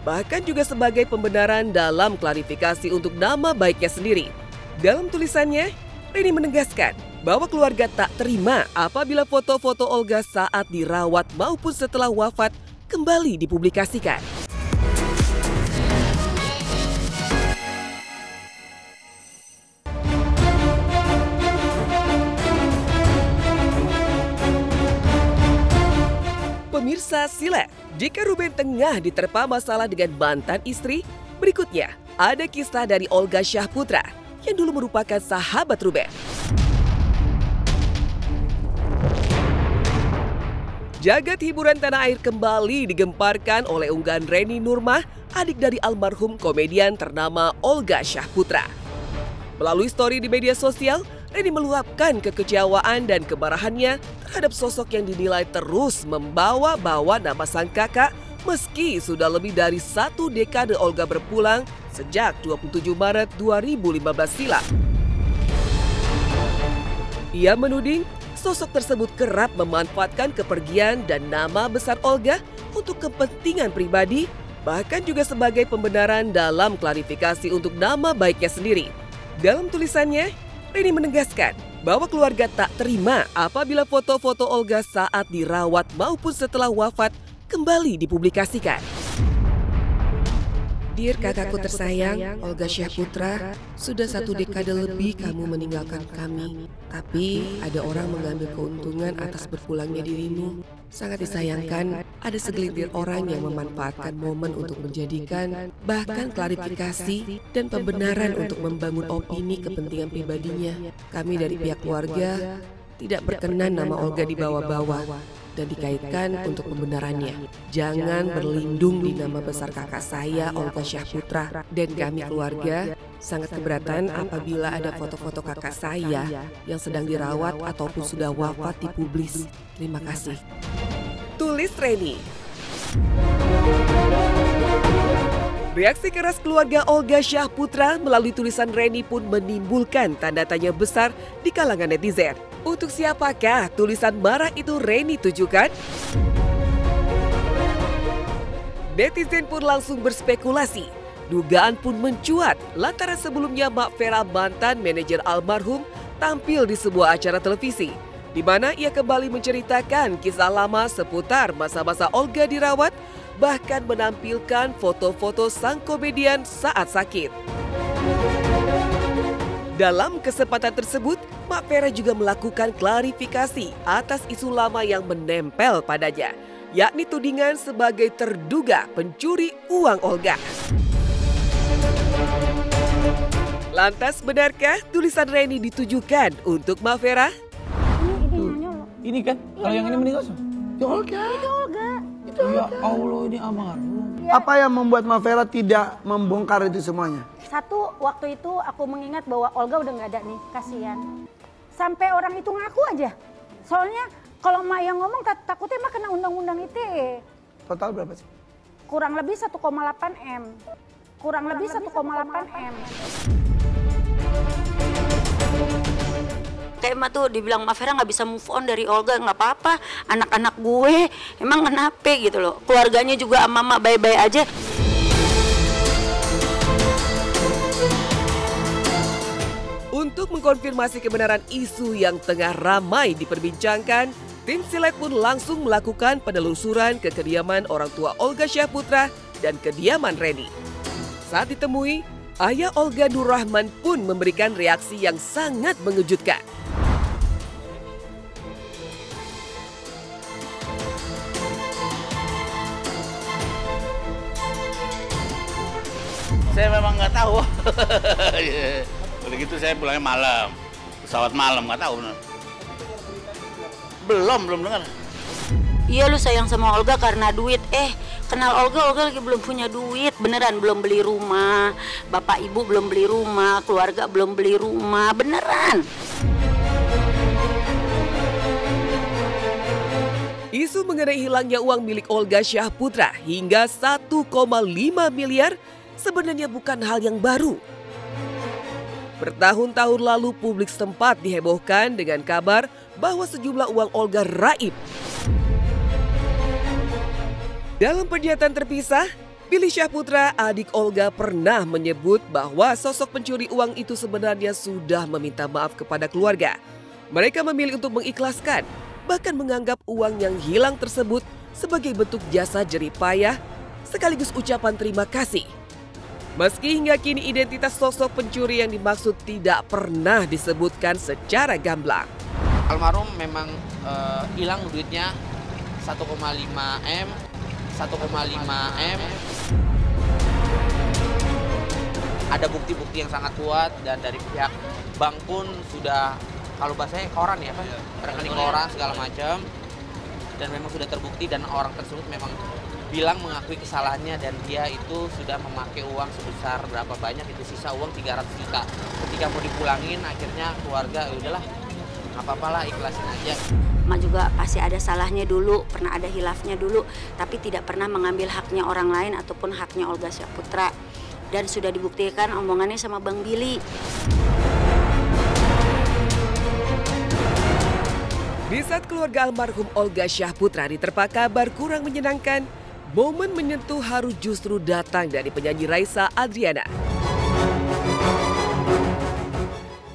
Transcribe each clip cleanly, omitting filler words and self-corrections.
bahkan juga sebagai pembenaran dalam klarifikasi untuk nama baiknya sendiri. Dalam tulisannya, Reni menegaskan bahwa keluarga tak terima apabila foto-foto Olga saat dirawat maupun setelah wafat kembali dipublikasikan. Pemirsa silat, jika Ruben tengah diterpa masalah dengan mantan istri, berikutnya ada kisah dari Olga Syahputra yang dulu merupakan sahabat Ruben. Jagat hiburan tanah air kembali digemparkan oleh unggahan Reni Nurmah, adik dari almarhum komedian ternama Olga Syahputra. Melalui story di media sosial, Reni meluapkan kekecewaan dan kemarahannya terhadap sosok yang dinilai terus membawa-bawa nama sang kakak meski sudah lebih dari 1 dekade Olga berpulang sejak 27 Maret 2015 silam. Ia menuding sosok tersebut kerap memanfaatkan kepergian dan nama besar Olga untuk kepentingan pribadi, bahkan juga sebagai pembenaran dalam klarifikasi untuk nama baiknya sendiri. Dalam tulisannya, Reni menegaskan bahwa keluarga tak terima apabila foto-foto Olga saat dirawat maupun setelah wafat kembali dipublikasikan. Dear kakakku tersayang, Olga Syahputra, sudah 1 dekade lebih kamu meninggalkan kami. Tapi ada orang mengambil keuntungan atas berpulangnya dirimu. Sangat disayangkan, ada segelintir orang yang memanfaatkan momen untuk menjadikan bahkan klarifikasi dan pembenaran untuk membangun opini kepentingan pribadinya. Kami dari pihak keluarga tidak berkenan nama Olga dibawa-bawa dan dikaitkan untuk pembenarannya. Jangan berlindung di nama besar kakak saya, Olga Syahputra, dan kami keluarga sangat keberatan apabila ada foto-foto kakak saya yang sedang dirawat ataupun sudah wafat dipublis. Terima kasih. Tulis Reni. Reaksi keras keluarga Olga Syahputra melalui tulisan Reni pun menimbulkan tanda tanya besar di kalangan netizen. Untuk siapakah tulisan marah itu Reni tujukan? Netizen pun langsung berspekulasi. Dugaan pun mencuat lantaran sebelumnya Mak Vera, mantan manajer almarhum, tampil di sebuah acara televisi, di mana ia kembali menceritakan kisah lama seputar masa-masa Olga dirawat, bahkan menampilkan foto-foto sang komedian saat sakit. Dalam kesempatan tersebut, Mak Vera juga melakukan klarifikasi atas isu lama yang menempel padanya, yakni tudingan sebagai terduga pencuri uang Olga. Lantas benarkah tulisan Reni ditujukan untuk Mak Vera? Ini kan, kalau yang ini meninggal so? Itu Olga. Itu Olga. Ya Allah, ini almarhum. Ya. Apa yang membuat Mak Vera tidak membongkar itu semuanya? Satu, waktu itu aku mengingat bahwa Olga udah nggak ada nih, kasihan. Sampai orang itu ngaku aja. Soalnya kalau Mak yang ngomong takutnya Mak kena undang-undang ITE. Total berapa sih? Kurang lebih 1,8 M. Kurang lebih 1,8 M. Kayak Emak tuh dibilang Mak Vera nggak bisa move on dari Olga, nggak apa-apa. Anak-anak gue emang kenapa gitu loh. Keluarganya juga sama Mak baik-baik aja. Untuk mengkonfirmasi kebenaran isu yang tengah ramai diperbincangkan, tim Silet pun langsung melakukan penelusuran ke kediaman orang tua Olga Syahputra dan kediaman Reni. Saat ditemui, ayah Olga Nurrahman pun memberikan reaksi yang sangat mengejutkan. Saya memang nggak tahu. Udah gitu saya pulangnya malam, pesawat malam, nggak tahu. Belum dengar. Iya lu sayang sama Olga karena duit. Kenal Olga lagi belum punya duit. Beneran belum beli rumah. Bapak ibu belum beli rumah. Keluarga belum beli rumah. Beneran. Isu mengenai hilangnya uang milik Olga Syahputra hingga 1,5 miliar sebenarnya bukan hal yang baru. Bertahun-tahun lalu publik sempat dihebohkan dengan kabar bahwa sejumlah uang Olga raib. Dalam pernyataan terpisah, Billy Syahputra, adik Olga, pernah menyebut bahwa sosok pencuri uang itu sebenarnya sudah meminta maaf kepada keluarga. Mereka memilih untuk mengikhlaskan, bahkan menganggap uang yang hilang tersebut sebagai bentuk jasa jerih payah sekaligus ucapan terima kasih. Meski hingga kini identitas sosok pencuri yang dimaksud tidak pernah disebutkan secara gamblang. Almarhum memang hilang duitnya 1,5 M. Ada bukti-bukti yang sangat kuat dan dari pihak bank pun sudah, kalau bahasanya koran ya Pak, rekening koran segala macam, dan memang sudah terbukti dan orang tersebut memang bilang mengakui kesalahannya dan dia itu sudah memakai uang sebesar berapa banyak, itu sisa uang 300 juta. Ketika mau dipulangin akhirnya keluarga ya udahlah nggak apa-apa lah, ikhlasin aja. Mak juga pasti ada salahnya dulu, pernah ada hilafnya dulu, tapi tidak pernah mengambil haknya orang lain ataupun haknya Olga Syahputra. Dan sudah dibuktikan omongannya sama Bang Billy. Di saat keluarga almarhum Olga Syahputra diterpa kabar kurang menyenangkan, momen menyentuh haru justru datang dari penyanyi Raisa Adriana.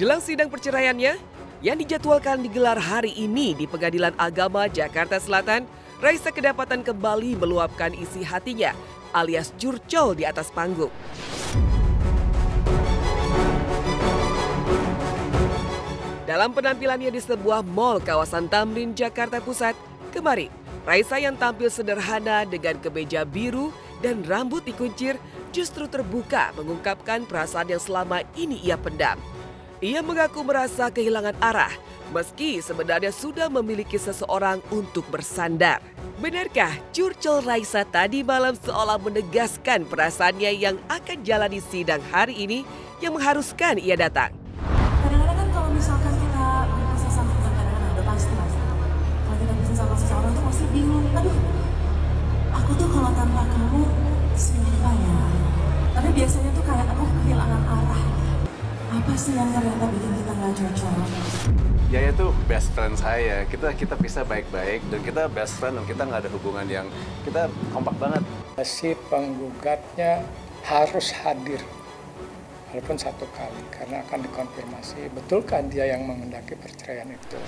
Jelang sidang perceraiannya, yang dijadwalkan digelar hari ini di Pengadilan Agama Jakarta Selatan, Raisa kedapatan kembali meluapkan isi hatinya alias curcol di atas panggung. Dalam penampilannya di sebuah mal kawasan Tamrin, Jakarta Pusat, kemarin Raisa yang tampil sederhana dengan kemeja biru dan rambut dikuncir justru terbuka mengungkapkan perasaan yang selama ini ia pendam. Ia mengaku merasa kehilangan arah, meski sebenarnya sudah memiliki seseorang untuk bersandar. Benarkah curcol Raisa tadi malam seolah menegaskan perasaannya yang akan jalani sidang hari ini yang mengharuskan ia datang? Kadang-kadang kan kalau misalkan kita bisa sama kadang-kadang udah pasti mas. Kalau kita bisa sama seseorang tuh masih bingung. Aduh, aku tuh kalau tanpa kamu siapa ya? Tapi biasanya tuh kayak aku kehilangan arah. Apa sih yang ternyata bikin kita nggak cocok? Yaya tuh best friend saya. Kita bisa baik-baik dan kita best friend dan kita nggak ada hubungan yang kita kompak banget. Si penggugatnya harus hadir, walaupun satu kali, karena akan dikonfirmasi betulkah dia yang menghendaki perceraian itu.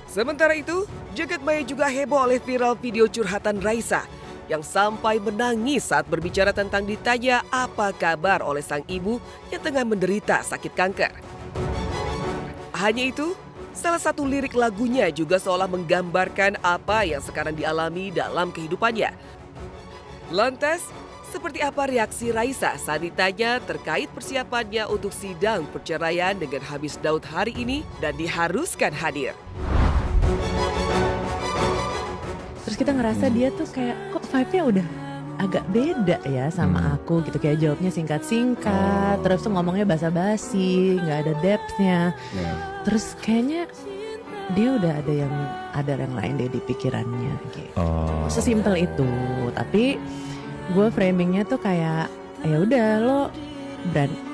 Sementara itu, jagat maya juga heboh oleh viral video curhatan Raisa yang sampai menangis saat berbicara tentang ditanya apa kabar oleh sang ibu yang tengah menderita sakit kanker. Hanya itu, salah satu lirik lagunya juga seolah menggambarkan apa yang sekarang dialami dalam kehidupannya. Lantas, seperti apa reaksi Raisa saat ditanya terkait persiapannya untuk sidang perceraian dengan Hamis Daud hari ini dan diharuskan hadir? Terus kita ngerasa dia tuh kayak kok vibe-nya udah agak beda ya sama aku gitu. Kayak jawabnya singkat-singkat, terus tuh ngomongnya basa-basi, gak ada depth-nya. Terus kayaknya dia udah ada yang lain deh di pikirannya gitu. Sesimpel itu. Tapi gue framingnya tuh kayak ya udah lo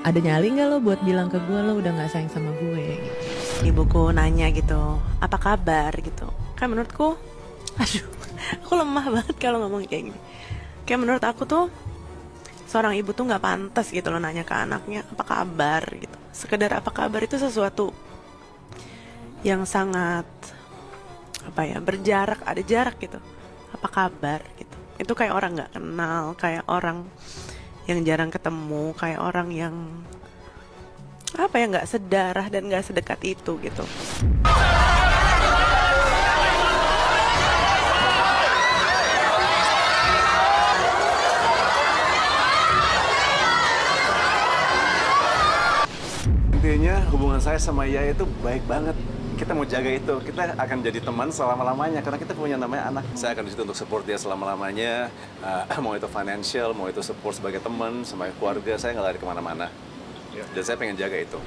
ada nyali gak lo buat bilang ke gue lo udah gak sayang sama gue gitu. Ibuku nanya gitu, apa kabar gitu. Kan menurutku, aduh, aku lemah banget kalau ngomong kayak gini. Kayak menurut aku tuh seorang ibu tuh nggak pantas gitu loh nanya ke anaknya apa kabar gitu. Sekedar apa kabar itu sesuatu yang sangat berjarak, ada jarak gitu. Apa kabar gitu. Itu kayak orang nggak kenal, kayak orang yang jarang ketemu, kayak orang yang nggak sedarah dan nggak sedekat itu gitu. Intinya hubungan saya sama Yaya itu baik banget. Kita mau jaga itu, kita akan jadi teman selama-lamanya karena kita punya namanya anak. Saya akan disitu untuk support dia selama-lamanya, mau itu financial, mau itu support sebagai teman, sebagai keluarga, saya nggak lari kemana-mana. Dan saya pengen jaga itu.